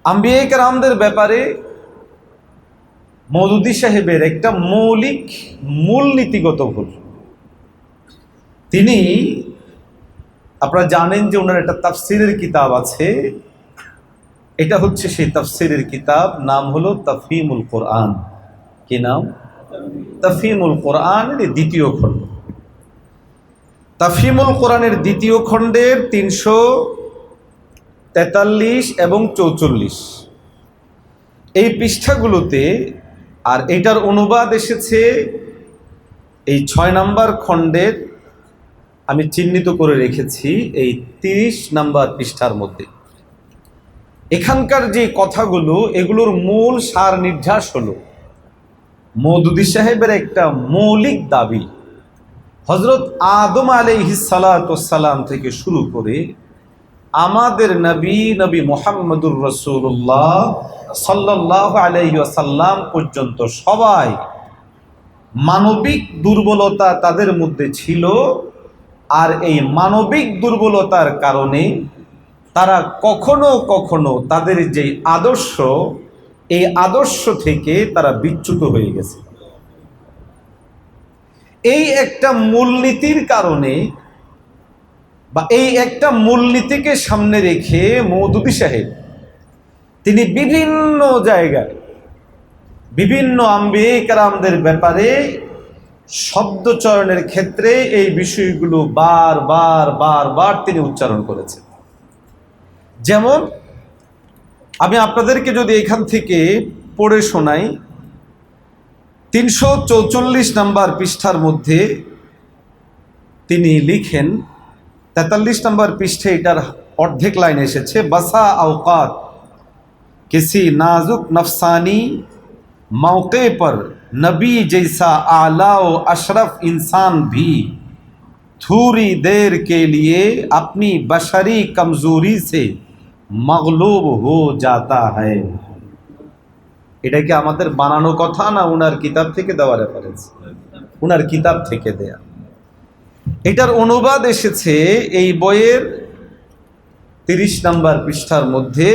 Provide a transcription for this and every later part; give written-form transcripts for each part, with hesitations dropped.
আম্বিয়া কেরামদের ব্যাপারে মওদুদী সাহেবের একটা মৌলিক মূলনীতিগত ভুল। তিনি, আপনারা জানেন যে ওনার একটা তাফসিরের কিতাব আছে, এটা হচ্ছে সেই তাফসিরের কিতাব, নাম হলো তাফহিমুল কোরআন। কি নাম? তাফহিমুল কোরআনের দ্বিতীয় খণ্ড। তাফহিমুল কোরআনের দ্বিতীয় খণ্ডের 343 এবং 44 এই পৃষ্ঠাগুলোতে, আর এটার অনুবাদ এসেছে এই 6 নম্বর খণ্ডের, আমি চিহ্নিত করে রেখেছি এই 30 নম্বর পৃষ্ঠার মধ্যে। এখানকার যে কথাগুলো, এগুলোর মূল সার নির্যাস হলো মওদুদী সাহেবের একটা মৌলিক দাবি, হযরত আদম আলাইহিস সালাম থেকে শুরু করে আমাদের নবী মুহাম্মদুর রাসূলুল্লাহ সাল্লাল্লাহু আলাইহি ওয়াসাল্লাম পর্যন্ত সবাই মানবিক দুর্বলতা তাদের মধ্যে ছিল। আর এই মানবিক দুর্বলতার কারণে তারা কখনো কখনো তাদের যে আদর্শ, এই আদর্শ থেকে তারা বিচ্যুত হয়ে গেছে। এই একটা মূলনীতির কারণে, বা এই একটা মূলনীতিকে সামনে রেখে মওদুদী সাহেব তিনি বিভিন্ন জায়গায় বিভিন্ন আম্বিয়া কেরামদের ব্যাপারে শব্দচয়নের ক্ষেত্রে এই বিষয়গুলো বারবার তিনি উচ্চারণ করেছেন। যেমন আমি আপনাদেরকে যদি এখান থেকে পড়ে শোনাই, 344 নম্বর পৃষ্ঠার মধ্যে তিনি লিখেন, 43 নম্বর পৃষ্ঠে এটার অর্ধেক লাইন এসেছে, বাসা আওকাত किसी नाजुक नफसानी मौके पर नबी जैसा आला व अशरफ इंसान भी थोड़ी देर के लिए अपनी बशरी कमजोरी से मगलूब हो जाता है। এটা কি আমাদের বানানো কথা না ওনার কিতাব থেকে দেওয়া রেফারেন্স? ওনার কিতাব থেকে দেয়া। এটার অনুবাদ এসেছে এই বইয়ের 30 নম্বর পৃষ্ঠার মধ্যে।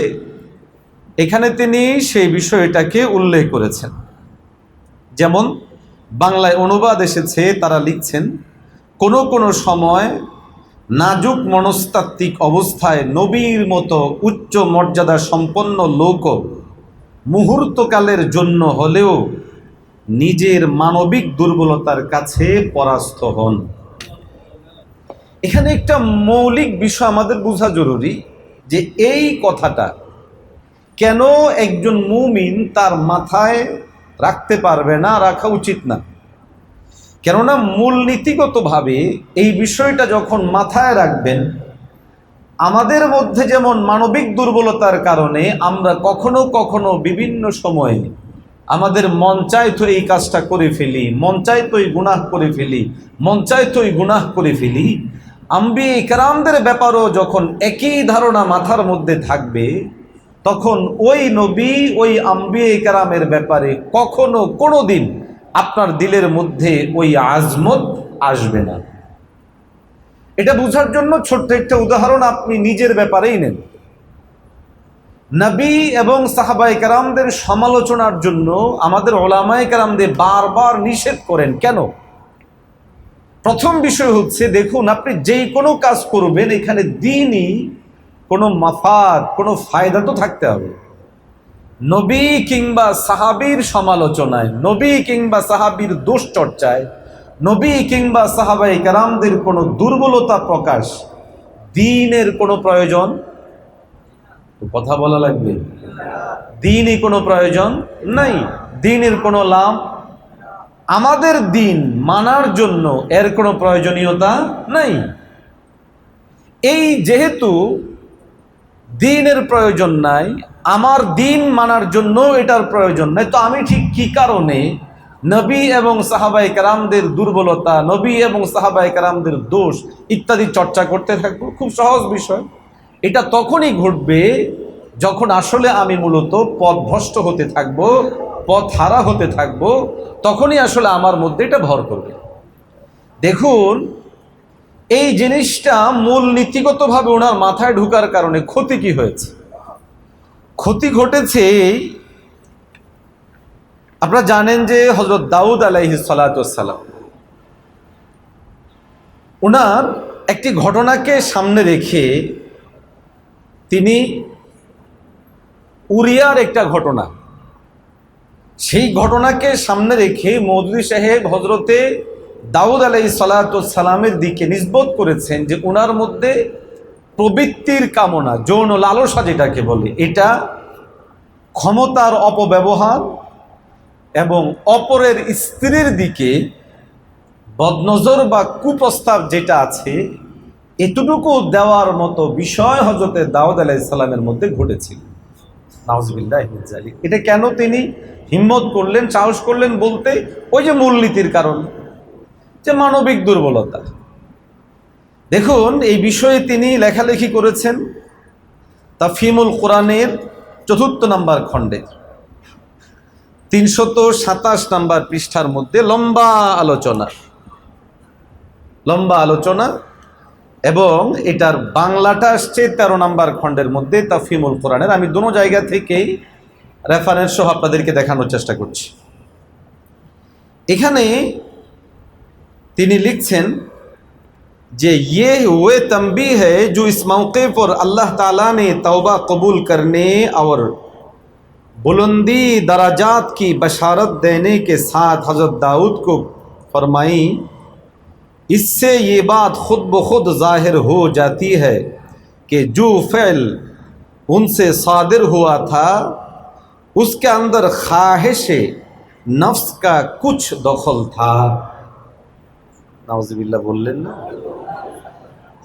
এখানে তিনি সেই বিষয়টাকে উল্লেখ করেছেন। যেমন বাংলায় অনুবাদ এসেছে, তারা লিখছেন, কোনো কোনো সময় নাজুক মনস্তাত্ত্বিক অবস্থায় নবীর মতো উচ্চ মর্যাদা সম্পন্ন লোকও মুহূর্তকালের জন্য হলেও নিজের মানবিক দুর্বলতার কাছে পরাস্ত হন। এখানে একটা মৌলিক বিষয় আমাদের বোঝা জরুরি, যে এই কথাটা কেন একজন মুমিন তার মাথায় রাখতে পারবে না, রাখা উচিত না। কেননা মূলনীতিগতভাবে এই বিষয়টা যখন মাথায় রাখবেন, আমাদের মধ্যে যেমন মানবিক দুর্বলতার কারণে আমরা কখনো কখনো বিভিন্ন সময়ে আমাদের মন চাইতো এই কাজটা করে ফেলি, মন চাইতো এই গুনাহ করে ফেলি, মন চাইতো এই গুনাহ করে ফেলি। আম্বিয়া কেরামদের ব্যাপারও যখন একই ধারণা মাথার মধ্যে থাকবে, তখন ওই নবী, ওই আম্বিয়া কেরামের ব্যাপারে কখনো কোনো দিন আপনার দিলের মধ্যে ওই আজমত আসবে না। এটা বোঝার জন্য ছোট্ট একটা উদাহরণ আপনি নিজের ব্যাপারেই নেন। নবী এবং সাহাবায়ে কেরামদের সমালোচনার জন্য আমাদের উলামায়ে কেরামদের বারবার নিষেধ করেন। কেন? প্রথম বিষয় হচ্ছে, দেখুন, আপনি যেই কোনো কাজ করবেন এখানে দ্বীনি কোনো মাফাদ, কোনো ফায়দা তো থাকতে হবে। নবী কিংবা সাহাবীর সমালোচনায়, নবী কিংবা সাহাবীর দোষ চর্চায়, নবী কিংবা সাহাবায়ে কেরামদের কোনো দুর্বলতা প্রকাশ, দ্বীনের কোনো প্রয়োজন, কথা বলা লাগবে, দ্বীনই কোনো প্রয়োজন নাই, দ্বীনের কোনো লাভ, আমাদের দ্বীন মানার জন্য এর কোনো প্রয়োজনীয়তা নাই। এই যেহেতু দ্বীনের প্রয়োজন নাই, আমার দ্বীন মানার জন্য এটার প্রয়োজন নাই, তো আমি ঠিক কি কারণে নবী এবং সাহাবায়ে কেরামদের দুর্বলতা, নবী এবং সাহাবায়ে কেরামদের দোষ ইত্যাদি চর্চা করতে থাকবো? খুব সহজ বিষয়। এটা তখনই ঘটবে যখন আসলে আমি মূলত পথভ্রষ্ট হতে থাকবো, পথ হারা হতে থাকবো, তখনই আসলে আমার মধ্যে এটা ভর করবে। দেখুন, এই জিনিসটা মূল নীতিগতভাবে ওনার মাথায় ঢুকার কারণে ক্ষতি কি হয়েছে? ক্ষতি ঘটেছে। আপনারা জানেন যে হযরত দাউদ আলাইহিস সালাতু ওয়াস সালাম ওনার একটি ঘটনাকে সামনে রেখে তিনি উরিয়ার একটা ঘটনা, সেই ঘটনাকে সামনে রেখে মৌদুদী সাহেব হজরতে দাউদ আলাইহিস সালাতু ওয়াস সালামের দিকে নিসবত করেছেন যে ওনার মধ্যে প্রবৃত্তির কামনা, যৌন লালসা যেটাকে বলে, এটা ক্ষমতার অপব্যবহার এবং অপরের স্ত্রীর দিকে বদনজর বা কুপ্রস্তাব যেটা আছে এতটুকু দেওয়ার মতো বিষয় হযরতে দাউদ আলাইহিস সালামের মধ্যে ঘটেছিল। নাউজুবিল্লাহি মিন যালিক। এটা কেন তিনি হিম্মত করলেন, সাহস করলেন বলতে? ওই যে মূলনীতির কারণ, যে মানবিক দুর্বলতা। দেখুন এই বিষয়ে তিনি লেখালেখি করেছেন তাফহিমুল কোরআনের ৪র্থ নম্বর খণ্ডের ৩২৭ নম্বর পৃষ্ঠার মধ্যে লম্বা আলোচনা, এবং এটার বাংলাটা আসছে ১৩ নম্বর খণ্ডের মধ্যে তাফহিমুল কোরআনের। আমি দুটো জায়গা থেকেই রেফারেন্স সহ আপনাদেরকে দেখানোর চেষ্টা করছি। এখানে তিনি লিখছেন যে ये वो तंबी है जो इस मौके पर अल्लाह ताला ने तौबा कबूल करने और बुलंदी दराजात की बशारत देने के साथ हज़रत दाऊद को फरमाई। इससे ये बात खुद ब खुद ज़ाहिर हो जाती है कि जो फ़ैल उनसे सादिर हुआ था उसके अंदर ख्वाहिश नफ्स का कुछ दखल था। नाउज़ुबिल्लाह बोललेन ना,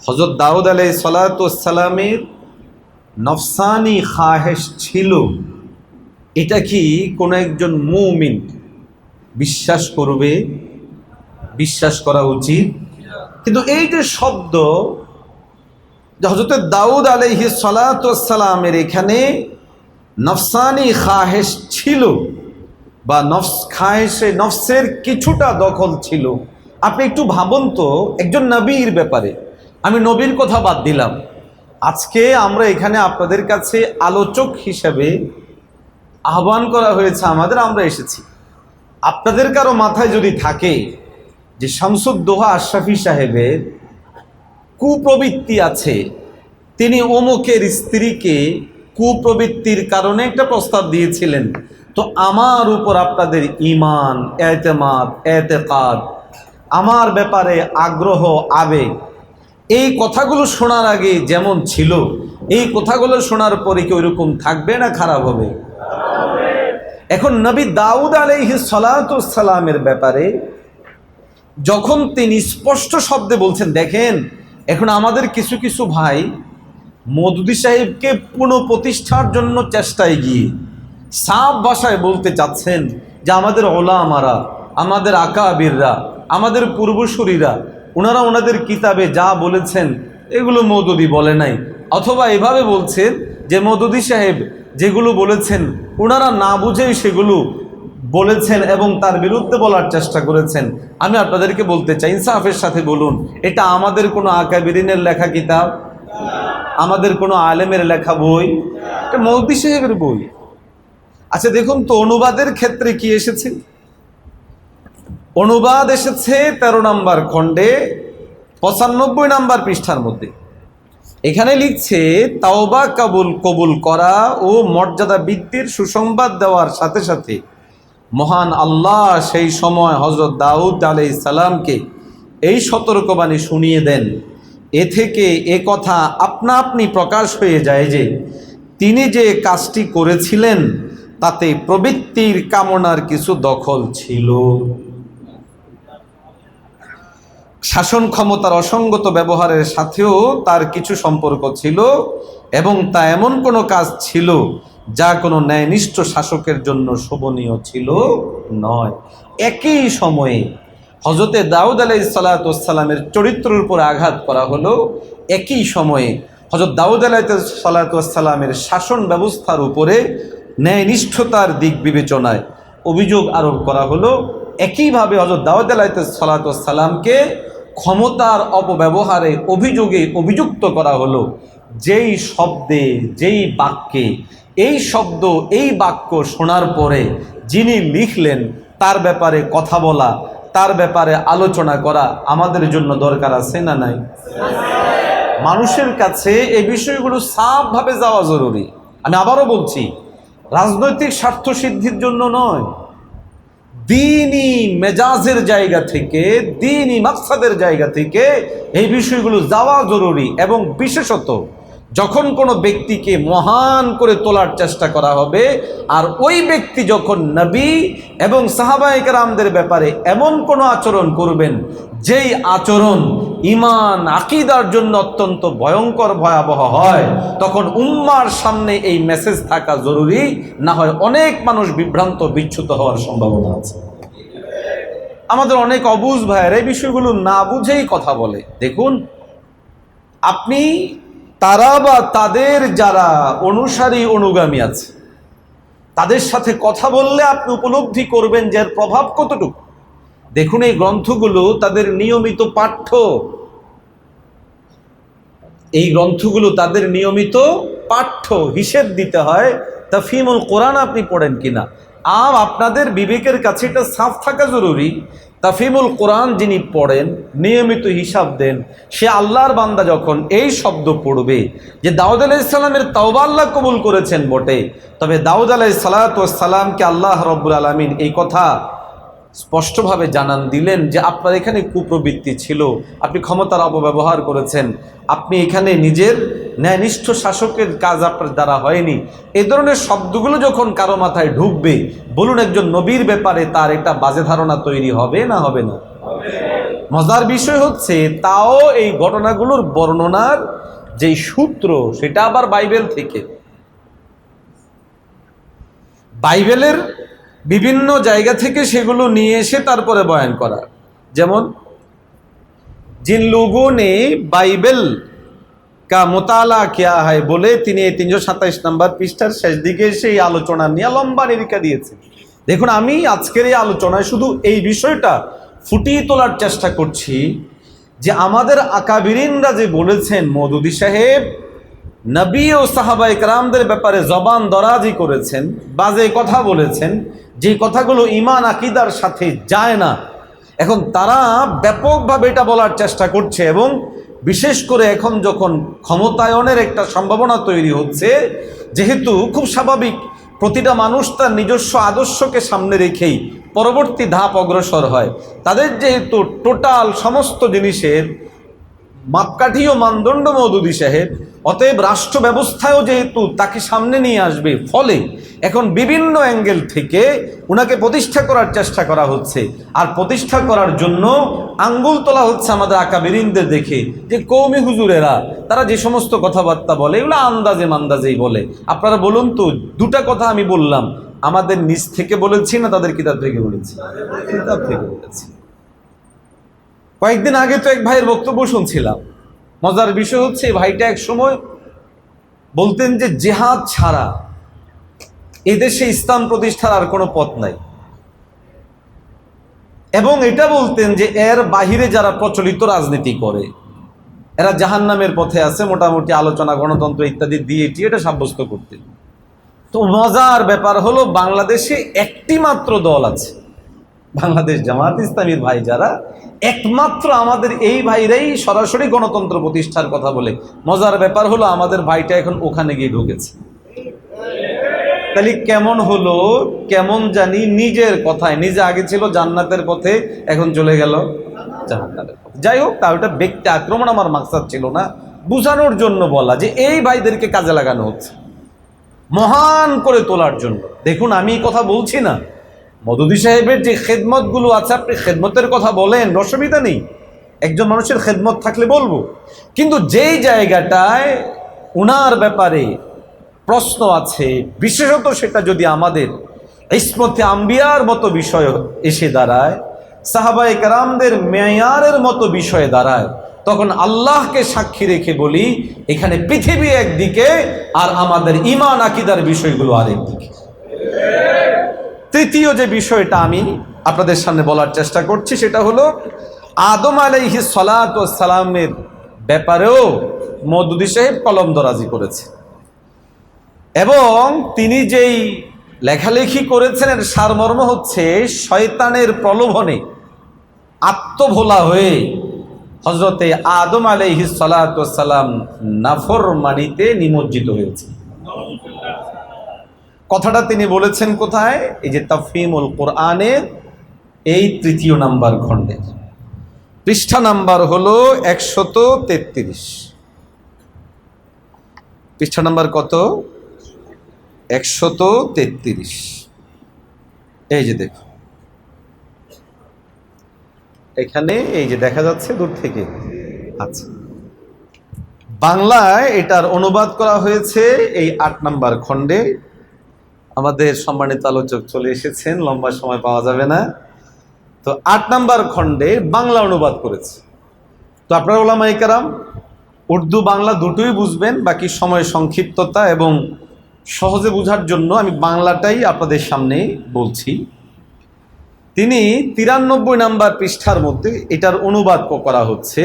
হযরত দাউদ আলাইহিস সালাতু ওয়াস সালামের নফসানি খাহেশ ছিল। এটা কি কোনো একজন মুমিন বিশ্বাস করবে? বিশ্বাস করা উচিত। কিন্তু এই যে শব্দ, হযরত দাউদ আলাইহিস সালাতু ওয়াস সালামের এখানে নফসানি খাহেশ ছিল বা নফসের কিছুটা দখল ছিল। আপনি একটু ভাবুন তো, একজন নবীর ব্যাপারে, আমি নবীর কথা বাদ দিলাম, আজকে আমরা এখানে আপনাদের কাছে আলোচক হিসেবে আহ্বান করা হয়েছে আমাদের, আমরা এসেছি। আপনাদের কারো মাথায় যদি থাকে যে শামসুদ্দোহা আশরাফি সাহেবের কুপ্রবৃত্তি আছে, তিনি অমুকের স্ত্রীকে কুপ্রবৃত্তির কারণে একটা প্রস্তাব দিয়েছিলেন, তো আমার উপর আপনাদের ঈমান, এতেমাদ, এতেকাদ, আমার ব্যাপারে আগ্রহ, আবেগ, এই কথাগুলো শোনার আগে যেমন ছিল, এই কথাগুলো শোনার পরে কি ওইরকম থাকবে না খারাপ হবে? এখন নবী দাউদ আলাইহিস সালাতু ওয়াস সালামের ব্যাপারে যখন তিনি স্পষ্ট শব্দে বলছেন, দেখেন এখন আমাদের কিছু কিছু ভাই মওদুদী সাহেবকে পুনঃপ্রতিষ্ঠার জন্য চেষ্টায় গিয়ে সাফ ভাষায় বলতে চাচ্ছেন যে আমাদের ওলামারা, আমাদের আকাবিররা, আমাদের পূর্বসূরীরা, ওনারা ওনাদের কিতাবে যা বলেছেন এগুলো মওদুদী বলে নাই, অথবা এভাবে বলছেন যে মওদুদী সাহেব যেগুলো বলেছেন ওনারা না বুঝেই সেগুলো বলেছেন এবং তার বিরুদ্ধে বলার চেষ্টা করেছেন। আমি আপনাদেরকে বলতে চাই, ইনসাফের সাথে বলুন, এটা আমাদের কোনো আকাবিরিনের লেখা কিতাব, আমাদের কোনো আলেমের লেখা বই, এটা মওদুদী সাহেবের বই। আচ্ছা দেখুন তো অনুবাদের ক্ষেত্রে কি এসেছে। অনুবাদ এসেছে ১৩ নম্বর খণ্ডে ৯৫ নম্বর পৃষ্ঠার মধ্যে। এখানে লিখছে, তাওবা কবুল করা ও মর্যাদা বৃদ্ধির সুসংবাদ দেওয়ার সাথে সাথে মহান আল্লাহ সেই সময় হযরত দাউদ আলাইহিস সালামকে এই সতর্কবাণী শুনিয়ে দেন। এ থেকে এ কথা আপনা আপনি প্রকাশ হয়ে যায় যে তিনি যে কাজটি করেছিলেন তাতে প্রবৃত্তির কামনার কিছু দখল ছিল। শাসন ক্ষমতার অসঙ্গত ব্যবহারের সাথেও তার কিছু সম্পর্ক ছিল, এবং তা এমন কোনো কাজ ছিল যা কোনো ন্যায়নিষ্ঠ শাসকের জন্য শোভনীয় ছিল নয়। একই সময়ে হযরতে দাউদ আলাইহিস সালাতু ওয়াস সালামের চরিত্রের উপর আঘাত করা হলো, একই সময়ে হযরত দাউদ আলাইহিস সালাতু ওয়াস সালামের শাসন ব্যবস্থার উপরে ন্যায়নিষ্ঠতার দিক বিবেচনায় অভিযোগ আরোপ করা হলো। একইভাবে হযরত দাউদ আলাইহিস সালাতু ওয়াস সালামকে ক্ষমতার অপব্যবহারে অভিযোগে অভিযুক্ত করা হলো। যেই শব্দে, যেই বাক্যে এই শব্দ, এই বাক্য শোনার পরে যিনি লিখলেন তার ব্যাপারে কথা বলা, তার ব্যাপারে আলোচনা করা আমাদের জন্য দরকার আছে না নাই? মানুষের কাছে এই বিষয়গুলো সাফভাবে যাওয়া জরুরি। আমি আবারও বলছি, রাজনৈতিক স্বার্থ সিদ্ধির জন্য নয়, দ্বীনি মেজাজের জায়গা থেকে, দ্বীনি মাকসাদের জায়গা থেকে এই বিষয়গুলো যাওয়া জরুরি। এবং বিশেষত যখন কোনো ব্যক্তিকে মহান করে তোলার চেষ্টা করা হবে, আর ওই ব্যক্তি যখন নবী এবং সাহাবায়ে কেরামদের ব্যাপারে এমন কোনো আচরণ করবেন যেই আচরণ ঈমান আকীদার জন্য অত্যন্ত ভয়ঙ্কর ভয়াবহ হয়, তখন উম্মার সামনে এই মেসেজ থাকা জরুরি। না হয় অনেক মানুষ বিভ্রান্ত বিচ্যুত হওয়ার সম্ভাবনা আছে। আমাদের অনেক অবুঝ ভাইয়ের এই বিষয়গুলো না বুঝেই কথা বলে। দেখুন, আপনি তারা বা তাদের যারা অনুসারী অনুগামী আছে তাদের সাথে কথা বললে আপনি উপলব্ধি করবেন যে এর প্রভাব কতটুকু। দেখুন, এই গ্রন্থগুলো তাদের নিয়মিত পাঠ্য, এই গ্রন্থগুলো তাদের নিয়মিত পাঠ্য, হিসেব দিতে হয়। তাফহিমুল কোরআন আপনি পড়েন কিনা, আর আপনাদের বিবেকের কাছে এটা সাফ থাকা জরুরি। তাফহিমুল কোরআন যিনি পড়েন, নিয়মিত হিসাব দেন, সে আল্লাহর বান্দা যখন এই শব্দ পড়বে যে দাউদ আলাইহিস সালামের তাওবা আল্লাহ কবুল করেছেন বটে, তবে দাউদ আলাইহিস সালামকে আল্লাহ রব্বুল আলামিন এই কথা স্পষ্টভাবে জানান দিলেন যে আপনার এখানে কুপ্রবৃত্তি ছিল, আপনি ক্ষমতার অপব্যবহার করেছেন, আপনি এখানে নিজের ন্যায়নিষ্ঠ শাসকের কাজ আপনার দ্বারা হয়নি। এই ধরনের শব্দগুলো যখন কারো মাথায় ঢুকবে, বলুন একজন নবীর ব্যাপারে তার একটা বাজে ধারণা তৈরি হবে না হবে না? মজার বিষয় হচ্ছে, তাও এই ঘটনাগুলোর বর্ণনার যেই সূত্র সেটা আবার বাইবেল থেকে, বাইবেলের বিভিন্ন জায়গা থেকে সেগুলো নিয়ে এসে তারপরে বয়ান করা। যেমন जिन लोगों ने बाइबल का मुताला किया है বলে তিনি 327 নম্বর পৃষ্ঠার শেষ দিকে সেই আলোচনা নিয়ে লম্বা নিরীক্ষা দিয়েছেন। দেখুন, আমি আজকের এই আলোচনায় শুধু এই বিষয়টা ফুটিয়ে তোলার চেষ্টা করছি যে আমাদের আকাবিরিনরা যে বলেছেন, মওদুদী সাহেব নবী ও সাহাবায়ে কেরামদের ব্যাপারে জবান দরাজি করেছেন, বাজে কথা বলেছেন, যে কথাগুলো ঈমান আকীদার সাথে যায় না। এখন তারা ব্যাপকভাবে এটা বলার চেষ্টা করছে, এবং বিশেষ করে এখন যখন ক্ষমতায়নের একটা সম্ভাবনা তৈরি হচ্ছে, যেহেতু খুব স্বাভাবিক প্রতিটা মানুষ তার নিজস্ব আদর্শকে সামনে রেখেই পরবর্তী ধাপ অগ্রসর হয়, তাদের যেহেতু টোটাল সমস্ত জিনিসের মাপকাঠি ও মানদণ্ড মওদুদী সাহেব, অতএব রাষ্ট্র ব্যবস্থায়ও যেহেতু তাকে সামনে নিয়ে আসবে, ফলে এখন বিভিন্ন অ্যাঙ্গেল থেকে ওনাকে প্রতিষ্ঠা করার চেষ্টা করা হচ্ছে। আর প্রতিষ্ঠা করার জন্য আঙ্গুল তোলা হচ্ছে আমাদের আকাবিরিনদের দেখে, যে কওমি হুজুরেরা তারা যে সমস্ত কথাবার্তা বলে এগুলো আন্দাজে মান্দাজেই বলে। আপনারা বলুন তো, দুটা কথা আমি বললাম, আমাদের নিজ থেকে বলেছি না তাদের কিতাব থেকে বলেছি? কিতাব থেকে বলেছি। কয়েকদিন আগে তো এক ভাইয়ের বক্তব্য শুনছিলাম। মজার বিষয় হচ্ছে, ভাইটা এক সময় বলতেন যে জিহাদ ছাড়া এদেশে ইসলাম প্রতিষ্ঠার আর কোনো পথ নাই, এবং এটা বলতেন যে এর বাহিরে যারা প্রচলিত রাজনীতি করে এরা জাহান্নামের পথে আছে, মোটামুটি আলোচনা গণতন্ত্র ইত্যাদি দিয়ে এটা সাব্যস্ত করতেন। তো মজার ব্যাপার হলো, বাংলাদেশে একটি মাত্র দল আছে, বাংলাদেশ জামাত ইসলামীর ভাই যারা, একমাত্র আমাদের এই ভাইরাই সরাসরি গণতন্ত্র প্রতিষ্ঠার কথা বলে। মজার ব্যাপার হলো, আমাদের ভাইটা এখন ওখানে গিয়ে ঢুকেছে। তাহলে কেমন হলো, কেমন জানি নিজের কথায় নিজে আগে ছিল জান্নাতের পথে, এখন চলে গেল জাহান্নামের পথে। যাই হোক, তা ওটা ব্যক্তি আক্রমণ আমার মাকসাদ ছিল না, বুঝানোর জন্য বলা যে এই ভাইদেরকে কাজে লাগানো হচ্ছে মহান করে তোলার জন্য। দেখুন, আমি কথা বলছি না, মওদুদী সাহেবের যে খেদমতগুলো আছে আপনি খেদমতের কথা বলেন, অসুবিধা নেই, একজন মানুষের খেদমত থাকলে বলবো, কিন্তু যেই জায়গাটায় উনার ব্যাপারে প্রশ্ন আছে, বিশেষত সেটা যদি আমাদের ইসমতে আম্বিয়ার মতো বিষয় এসে দাঁড়ায়, সাহাবায়ে কেরামদের মেয়ারের মতো বিষয়ে দাঁড়ায়, তখন আল্লাহকে সাক্ষী রেখে বলি, এখানে পৃথিবী একদিকে আর আমাদের ঈমান আকীদার বিষয়গুলো আরেকদিকে। তৃতীয় যে বিষয়টা আমি আপনাদের সামনে বলার চেষ্টা করছি সেটা হলো, আদম আলাইহিস সালাতু ওয়াস সালামের ব্যাপারেও মওদুদী সাহেব কলম দরাজি করেছে, এবং তিনি যেই লেখালেখি করেছেন এর সারমর্ম হচ্ছে শয়তানের প্রলোভনে আত্মভোলা হয়ে হযরতে আদম আলাইহিস সালাতু ওয়াস সালাম নাফরমানিতে নিমজ্জিত হয়েছে। কথাটা তিনি বলেছেন কোথায়? এই যে তাফহিমুল কোরআনের এই 3 নাম্বার খণ্ডের পৃষ্ঠা নাম্বার হলো 133। পৃষ্ঠা নাম্বার কত? 133। এই যে দেখো এখানে এই যে দেখা যাচ্ছে দূর থেকে। আচ্ছা, বাংলায় এটার অনুবাদ করা হয়েছে এই 8 নাম্বার খণ্ডে। আমাদের সম্মানিত আলোচক চলে এসেছেন, লম্বা সময় পাওয়া যাবে না, তো 8 নাম্বার খণ্ডে বাংলা অনুবাদ করেছে। তো আপনারা উলামায়ে কেরাম উর্দু বাংলা দুটোই বুঝবেন, বাকি সময় সংক্ষিপ্ততা এবং সহজে বোঝার জন্য আমি বাংলাটাই আপনাদের সামনে বলছি। তিনি 93 নাম্বার পৃষ্ঠার মধ্যে এটার অনুবাদ করা হচ্ছে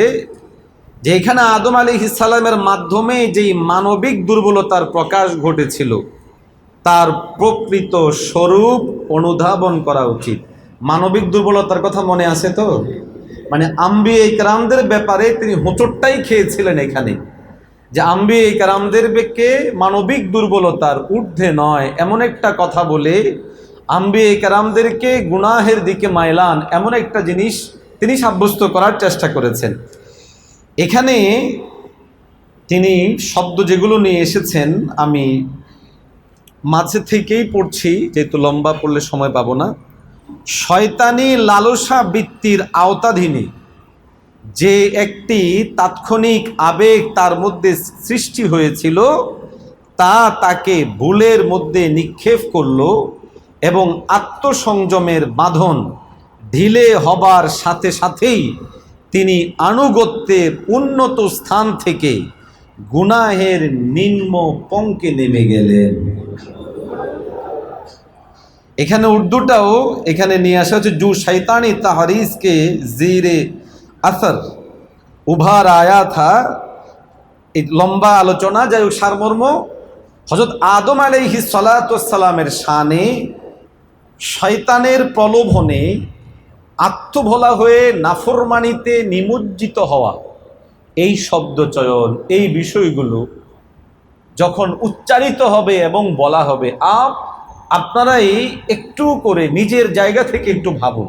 যে এখানে আদম আলাইহিস সালামের মাধ্যমে যেই মানবিক দুর্বলতার প্রকাশ ঘটেছিল তার প্রকৃত স্বরূপ অনুধাবন করা উচিত। মানবিক দুর্বলতার কথা মনে আছে তো? মানে আম্বিয়া ইকরামদের ব্যাপারে তিনি হোঁচটটাই খেয়েছিলেন এখানে, যে আম্বিয়া ইকরামদের বেকে মানবিক দুর্বলতার ঊর্ধ্বে নয় এমন একটা কথা বলে আম্বিয়া ইকরামদেরকে গুনাহের দিকে মাইলান এমন একটা জিনিস তিনি সাব্যস্ত করার চেষ্টা করেছেন। এখানে তিনি শব্দ যেগুলো নিয়ে এসেছেন আমি মাঝে থেকেই পড়ছি, যেহেতু লম্বা পড়লে সময় পাবো না। শয়তানি লালসা বৃত্তির আওতাধীনে যে একটি তাৎক্ষণিক আবেগ তার মধ্যে সৃষ্টি হয়েছিল তা তাকে ভুলের মধ্যে নিক্ষেপ করল এবং আত্মসংযমের বাঁধন ঢিলে হবার সাথে সাথেই তিনি আনুগত্যের উন্নত স্থান থেকে গুনাহের নিম্ন পঙ্কে নেমে গেলেন। এখানে উর্দুটাও এখানে নিয়ে আসা হচ্ছে জু শৈতানি তাহরিস কে জিরে আসর উভার আয়া থা। এই লম্বা আলোচনা, যাই হোক সারমর্ম হযরত আদম আলাইহিস সালাতু ওয়াস সালামের শানে শয়তানের প্রলোভনে আত্মভোলা হয়ে নাফরমানিতে নিমজ্জিত হওয়া, এই শব্দচয়ন এই বিষয়গুলো যখন উচ্চারিত হবে এবং বলা হবে আপনারাই একটু করে নিজের জায়গা থেকে একটু ভাবুন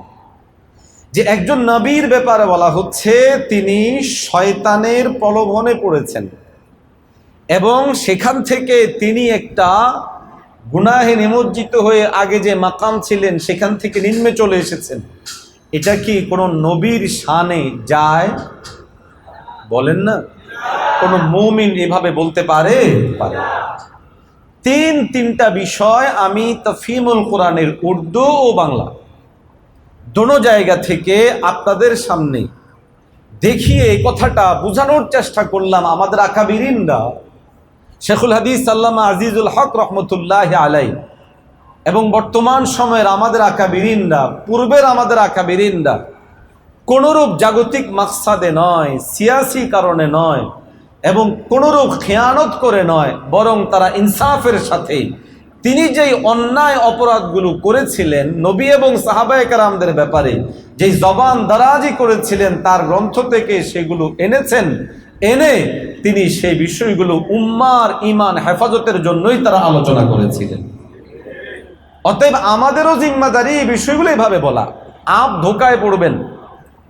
যে একজন নবীর ব্যাপারে বলা হচ্ছে তিনি শয়তানের প্রলোভনে পড়েছেন এবং সেখান থেকে তিনি একটা গুনাহে নিমজ্জিত হয়ে আগে যে মাকাম ছিলেন সেখান থেকে নিম্নে চলে এসেছেন। এটা কি কোনো নবীর শানে যায়? বলেন না, কোনো মুমিন এভাবে বলতে পারে? তিনটা বিষয় আমি তাফহিমুল কোরআনের উর্দু ও বাংলা দোনো জায়গা থেকে আপনাদের সামনে দেখিয়ে এই কথাটা বোঝানোর চেষ্টা করলাম। আমাদের আকাবিরিনরা শেখুল হাদিস আল্লামা আজিজুল হক রহমতুল্লাহ আলাই এবং বর্তমান সময়ের আমাদের আকাবিরিনরা, পূর্বের আমাদের আকাবিরিনরা কোনোরূপ জাগতিক মাকসাদে নয়, সিয়াসি কারণে নয় এবং কোনোরূপ খেয়ানত করে নয়, বরং তারা ইনসাফের সাথে তিনি যেই অন্যায় অপরাধগুলো করেছিলেন নবী এবং সাহাবায়ে কেরামদের ব্যাপারে যেই জবান দারাজি করেছিলেন তার গ্রন্থ থেকে সেগুলো এনেছেন, এনে তিনি সেই বিষয়গুলো উম্মার ঈমান হেফাজতের জন্যই তারা আলোচনা করেছিলেন। অতএব আমাদেরও জিম্মাদারি এই বিষয়গুলো এভাবে বলা। ধোকায় পড়বেন।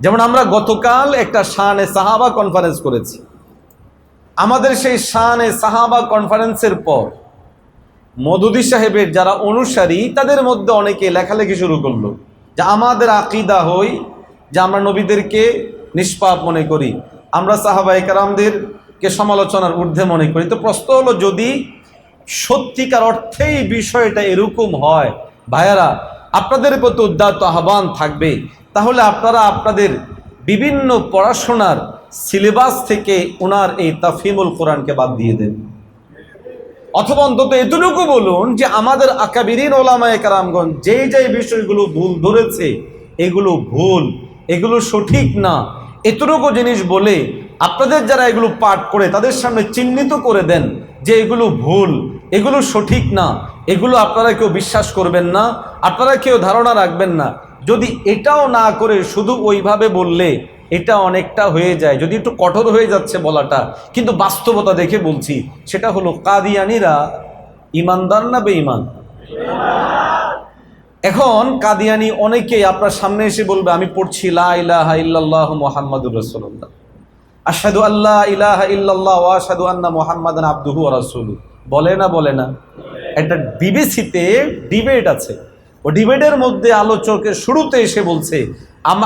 যেমন আমরা গতকাল একটা শানে সাহাবা কনফারেন্স করেছি, আমাদের সেই শানে সাহাবা কনফারেন্সের পর মওদুদী সাহেবের যারা অনুসারী তাদের মধ্যে অনেকে লেখালেখি শুরু করলো যে আমাদের আকীদা হই যে আমরা নবীদেরকে নিষ্পাপ মনে করি, আমরা সাহাবায়ে কেরামদেরকে সমালোচনার ঊর্ধ্বে মনে করি। তো প্রশ্ন হলো, যদি সত্যিকার অর্থেই বিষয়টা এরকম হয়, ভাইয়ারা আপনাদের প্রতি উদাত্ত আহ্বান থাকবে, তাহলে আপনারা আপনাদের বিভিন্ন পড়াশোনার সিলেবাস থেকে ওনার এই তাফহিমুল কোরআনকে বাদ দিয়ে দেন, অথবা অন্তত এতটুকু বলুন যে আমাদের আকাবিরিন ওলামায়ে কেরামগণ যেই বিষয়গুলো ভুল ধরেছে এগুলো ভুল, এগুলো সঠিক না, এতটুকু জিনিস বলে আপনাদের যারা এগুলো পাঠ করে তাদের সামনে চিহ্নিত করে দেন যে এগুলো ভুল, এগুলো সঠিক না, এগুলো আপনারা কেউ বিশ্বাস করবেন না, আপনারা কেউ ধারণা রাখবেন না। যদি এটাও না করে শুধু ওইভাবে বললে এটা অনেকটা হয়ে যায়, যদি একটু কঠোর হয়ে যাচ্ছে বলাটা, কিন্তু বাস্তবতা দেখে বলছি, সেটা হলো কাদিয়ানিরা ইমানদার না বেঈমান? এখন কাদিয়ানি অনেকেই আপনার সামনে এসে বলবে আমি পড়ছি লা ইলাহা ইল্লাল্লাহু মুহাম্মাদুর রাসূলুল্লাহ, আশহাদু আল্লা ইলাহা ইল্লাল্লাহ ওয়া আশহাদু আন্না মুহাম্মাদান আবদুহু ওয়া রাসূলুহু, বলে না বলে না? একটা বিবিসিতে ডিবেট আছে, ও ডিবেটের মধ্যে আলোচকের শুরুতে এসে বলছে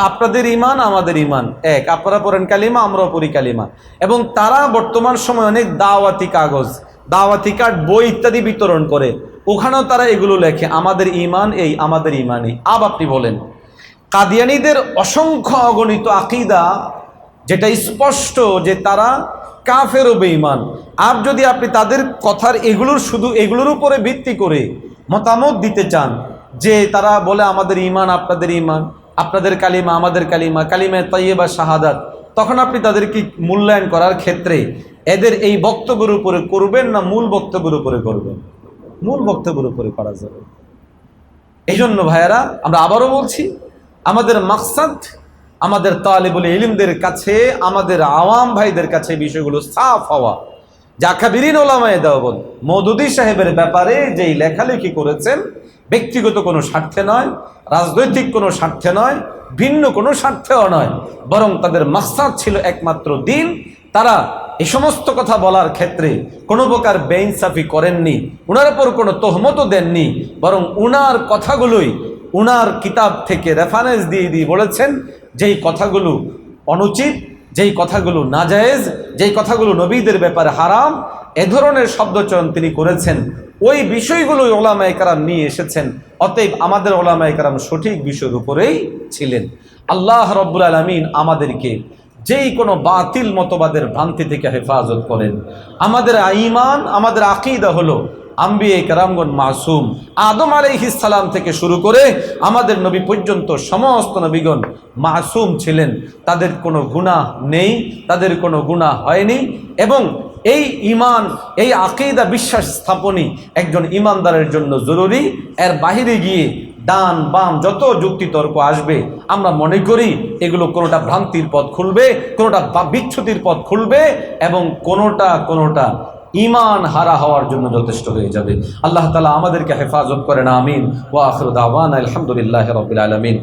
আপনাদের ইমান আমাদের ইমান এক, আপনারা পড়েন কালিমা আমরাও পড়ি কালিমা, এবং তারা বর্তমান সময় অনেক দাওয়াতি কাগজ, দাওয়াতি কার্ড, বই ইত্যাদি বিতরণ করে, ওখানেও তারা এগুলো লেখে আমাদের ইমান এই, আমাদের ইমান এই। আপনি বলেন কাদিয়ানীদের অসংখ্য অগণিত আকীদা, যেটা স্পষ্ট যে তারা কাফের ও বেঈমান। আর যদি আপনি তাদের কথার এগুলোর উপরে ভিত্তি করে মতামত দিতে চান যে তারা বলে আমাদের ইমান আপনাদের ইমান, আপনাদের কালিমা আমাদের কালিমা, কালিমা তাইয়্যিবা শাহাদাত, তখন আপনি তাদেরকে মূল্যায়ন করার ক্ষেত্রে এদের এই বক্তব্যের উপরে করবেন না মূল বক্তব্যের উপরে করবেন? মূল বক্তব্যের উপরে করা যাবে। এই জন্য ভাইয়েরা, আমরা আবারও বলছি, আমাদের মাকসাদ আমাদের তালিবুল ইলমদের কাছে, আমাদের আওয়াম ভাইদের কাছে বিষয়গুলো সাফ হওয়া। জাকাবিরিন ওলামায়ে দেওবন্দ মওদুদী সাহেবের ব্যাপারে যেই লেখালেখি করেছেন, ব্যক্তিগত কোনো স্বার্থে নয়, রাজনৈতিক কোনো স্বার্থে নয়, ভিন্ন কোনো স্বার্থেও নয়, বরং তাদের মাকসাদ ছিল একমাত্র দিন। তারা এই সমস্ত কথা বলার ক্ষেত্রে কোনো প্রকার বেইনসাফি করেননি, উনার উপর কোনো তোহমতও দেননি, বরং উনার কথাগুলোই উনার কিতাব থেকে রেফারেন্স দিয়ে বলেছেন যেই কথাগুলো অনুচিত, যেই কথাগুলো নাজায়েজ, যেই কথাগুলো নবীদের ব্যাপারে হারাম, এ ধরনের শব্দচয়ন তিনি করেছেন, ওই বিষয়গুলোই ওলামায়ে কেরাম নিয়ে এসেছেন। অতএব আমাদের ওলামায়ে কেরাম সঠিক বিষয়ের উপরেই ছিলেন। আল্লাহ রব্বুল আলামিন আমাদেরকে যেই কোনো বাতিল মতবাদের ভ্রান্তি থেকে হেফাজত করেন। আমাদের ঈমান, আমাদের আকীদা হলো আম্বিয়ে কেরামগণ মাসুম, আদম আলাইহিস সালাম থেকে শুরু করে আমাদের নবী পর্যন্ত সমস্ত নবীগণ মাসুম ছিলেন, তাদের কোনো গুনাহ নেই, তাদের কোনো গুনাহ হয়নি। এবং এই ঈমান, এই আকীদা বিশ্বাস স্থাপনই একজন ঈমানদারের জন্য জরুরি। এর বাহিরে গিয়ে ডান বাম যত যুক্তিতর্ক আসবে, আমরা মনে করি এগুলো কোনোটা ভ্রান্তির পথ খুলবে, কোনোটা বিচ্যুতির পথ খুলবে, এবং কোনোটা ঈমান হারা হওয়ার জন্য যথেষ্ট হয়ে যাবে। আল্লাহ তাআলা আমাদেরকে হেফাজত করেন, আমিন। ওয়া আখিরু দাওয়ানা আলহামদুলিল্লাহি রাব্বিল আলামিন।